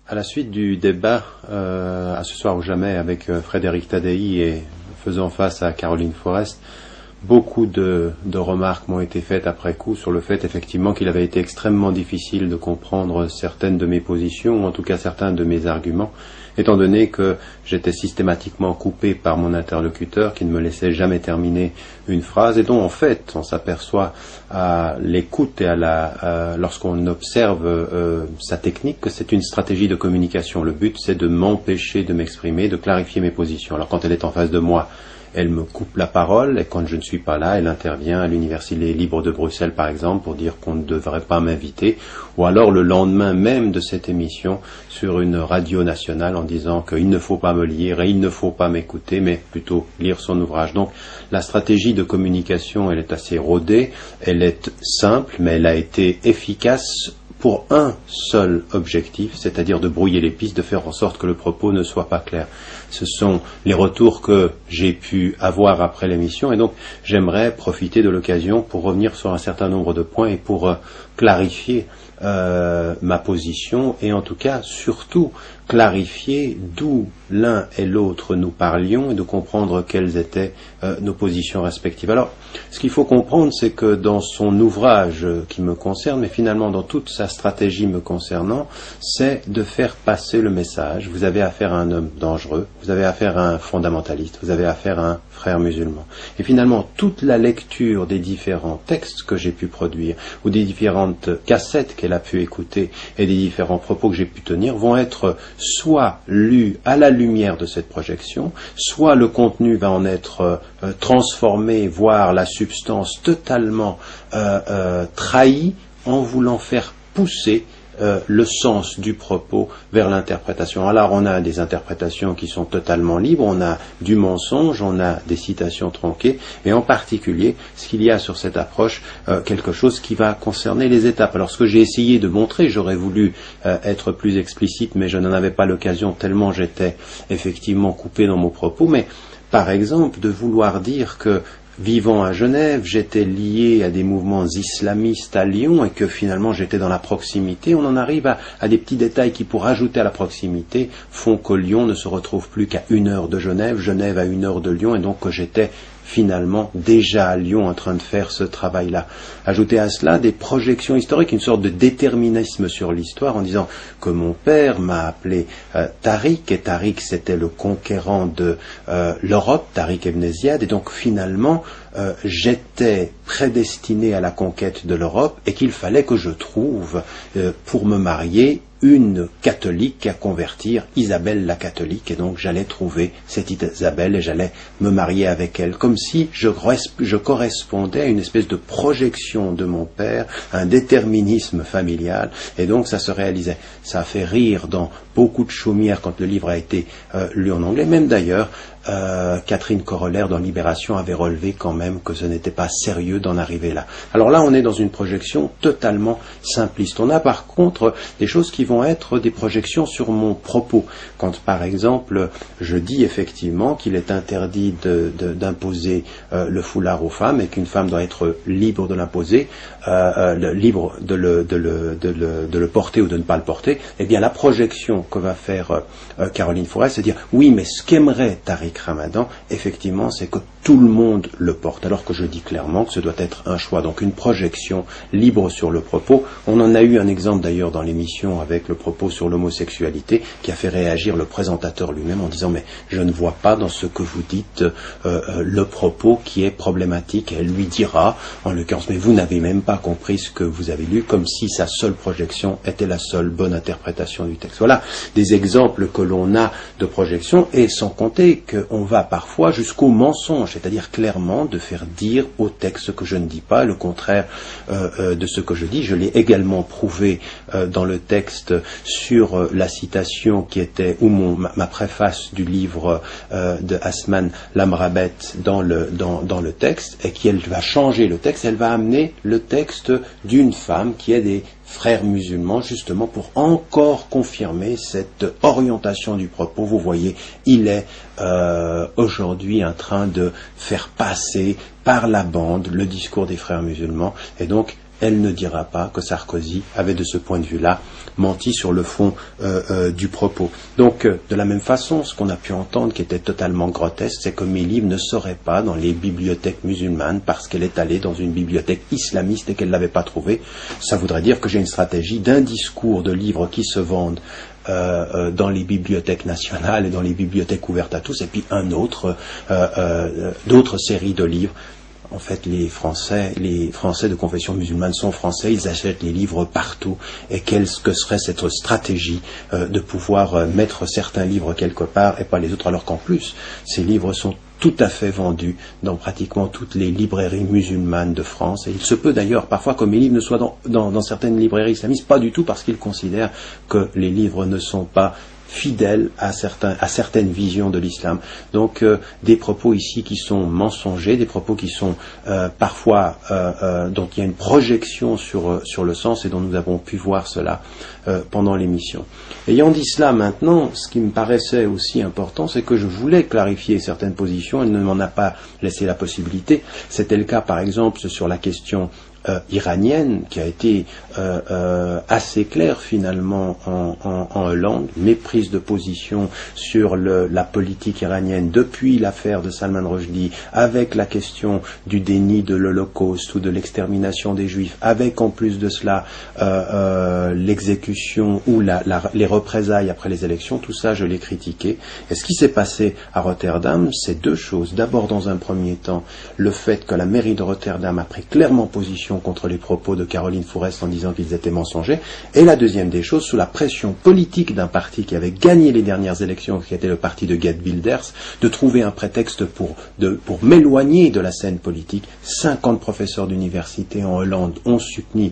À la suite du débat à ce soir ou jamais avec Frédéric Tadei et faisant face à Caroline Forest, beaucoup de remarques m'ont été faites après coup sur le fait effectivement qu'il avait été extrêmement difficile de comprendre certaines de mes positions, ou en tout cas certains de mes arguments, étant donné que j'étais systématiquement coupé par mon interlocuteur qui ne me laissait jamais terminer une phrase et dont en fait on s'aperçoit à l'écoute et lorsqu'on observe sa technique que c'est une stratégie de communication. Le but c'est de m'empêcher de m'exprimer, de clarifier mes positions. Alors quand elle est en face de moi, elle me coupe la parole et quand je ne suis pas là, elle intervient à l'Université libre de Bruxelles par exemple pour dire qu'on ne devrait pas m'inviter, ou alors le lendemain même de cette émission sur une radio nationale en disant qu'il ne faut pas me lire et il ne faut pas m'écouter mais plutôt lire son ouvrage. Donc la stratégie de communication elle est assez rodée, elle est simple mais elle a été efficace pour un seul objectif, c'est-à-dire de brouiller les pistes, de faire en sorte que le propos ne soit pas clair. Ce sont les retours que j'ai pu avoir après l'émission et donc j'aimerais profiter de l'occasion pour revenir sur un certain nombre de points et pour clarifier ma position et en tout cas surtout clarifier d'où l'un et l'autre nous parlions et de comprendre quelles étaient nos positions respectives. Alors, ce qu'il faut comprendre, c'est que dans son ouvrage qui me concerne, mais finalement dans toute sa stratégie me concernant, c'est de faire passer le message. Vous avez affaire à un homme dangereux, vous avez affaire à un fondamentaliste, vous avez affaire à un frère musulman. Et finalement, toute la lecture des différents textes que j'ai pu produire, ou des différentes cassettes qu'elle a pu écouter, et des différents propos que j'ai pu tenir, vont être soit lus à la lumière de cette projection, soit le contenu va en être transformé, voire la substance totalement trahie, en voulant faire pousser le sens du propos vers l'interprétation. Alors on a des interprétations qui sont totalement libres, on a du mensonge, on a des citations tronquées, et en particulier, ce qu'il y a sur cette approche, quelque chose qui va concerner les étapes. Alors ce que j'ai essayé de montrer, j'aurais voulu être plus explicite, mais je n'en avais pas l'occasion tellement j'étais effectivement coupé dans mon propos, mais par exemple de vouloir dire que vivant à Genève, j'étais lié à des mouvements islamistes à Lyon et que finalement j'étais dans la proximité. On en arrive à des petits détails qui, pour ajouter à la proximité, font que Lyon ne se retrouve plus qu'à 1 heure de Genève, Genève à 1 heure de Lyon, et donc que j'étais finalement déjà à Lyon en train de faire ce travail-là. Ajouter à cela des projections historiques, une sorte de déterminisme sur l'histoire en disant que mon père m'a appelé Tariq, et Tariq c'était le conquérant de l'Europe, Tariq Ibn Ziyad, et donc finalement j'étais prédestiné à la conquête de l'Europe et qu'il fallait que je trouve pour me marier une catholique à convertir, Isabelle la catholique, et donc j'allais trouver cette Isabelle et j'allais me marier avec elle, comme si je correspondais à une espèce de projection de mon père, un déterminisme familial, et donc ça se réalisait. Ça a fait rire dans beaucoup de chaumières quand le livre a été lu en anglais, même d'ailleurs Catherine Corollaire dans Libération avait relevé quand même que ce n'était pas sérieux d'en arriver là. Alors là on est dans une projection totalement simpliste. On a par contre des choses qui vont être des projections sur mon propos. Quand par exemple je dis effectivement qu'il est interdit d'imposer le foulard aux femmes et qu'une femme doit être libre de l'imposer, libre de le porter ou de ne pas le porter, eh bien la projection que va faire Caroline Forest, c'est dire oui mais ce qu'aimerait Tariq Ramadan, effectivement, c'est que tout le monde le porte, alors que je dis clairement que ce doit être un choix, donc une projection libre sur le propos. On en a eu un exemple d'ailleurs dans l'émission avec le propos sur l'homosexualité qui a fait réagir le présentateur lui-même en disant mais je ne vois pas dans ce que vous dites le propos qui est problématique. Et elle lui dira en l'occurrence mais vous n'avez même pas compris ce que vous avez lu, comme si sa seule projection était la seule bonne interprétation du texte. Voilà des exemples que l'on a de projection, et sans compter qu'on va parfois jusqu'au mensonge, c'est-à-dire clairement de faire dire au texte que je ne dis pas, le contraire de ce que je dis. Je l'ai également prouvé dans le texte sur la citation qui était, ou ma préface du livre de Asman Lamrabet dans le texte, et qui elle va changer le texte, elle va amener le texte d'une femme qui est des frères musulmans, justement pour encore confirmer cette orientation du propos. Vous voyez, il est aujourd'hui en train de faire passer par la bande le discours des frères musulmans, et donc elle ne dira pas que Sarkozy avait de ce point de vue-là menti sur le fond du propos. Donc, de la même façon, ce qu'on a pu entendre qui était totalement grotesque, c'est que mes livres ne seraient pas dans les bibliothèques musulmanes parce qu'elle est allée dans une bibliothèque islamiste et qu'elle ne l'avait pas trouvé. Ça voudrait dire que j'ai une stratégie d'un discours de livres qui se vendent dans les bibliothèques nationales et dans les bibliothèques ouvertes à tous, et puis d'autres séries de livres. En fait, les Français de confession musulmane sont français, ils achètent les livres partout. Et que serait cette stratégie de pouvoir mettre certains livres quelque part et pas les autres, alors qu'en plus, ces livres sont tout à fait vendus dans pratiquement toutes les librairies musulmanes de France. Et il se peut d'ailleurs parfois que mes livres ne soient dans certaines librairies islamistes, pas du tout parce qu'ils considèrent que les livres ne sont pas fidèles à certaines visions de l'islam. Donc des propos ici qui sont mensongers, des propos qui sont parfois dont il y a une projection sur le sens et dont nous avons pu voir cela pendant l'émission. Ayant dit cela maintenant, ce qui me paraissait aussi important, c'est que je voulais clarifier certaines positions, elle ne m'en a pas laissé la possibilité. C'était le cas par exemple sur la question iranienne, qui a été assez claire finalement en Hollande, méprise de position sur la politique iranienne depuis l'affaire de Salman Rushdie, avec la question du déni de l'Holocauste ou de l'extermination des Juifs, avec en plus de cela l'exécution ou les représailles après les élections. Tout ça je l'ai critiqué. Et ce qui s'est passé à Rotterdam, c'est deux choses. D'abord, dans un premier temps, le fait que la mairie de Rotterdam a pris clairement position contre les propos de Caroline Fourest en disant qu'ils étaient mensongers, et la deuxième des choses, sous la pression politique d'un parti qui avait gagné les dernières élections, qui était le parti de Geert Wilders, de trouver un prétexte pour m'éloigner de la scène politique. 50 professeurs d'université en Hollande ont soutenu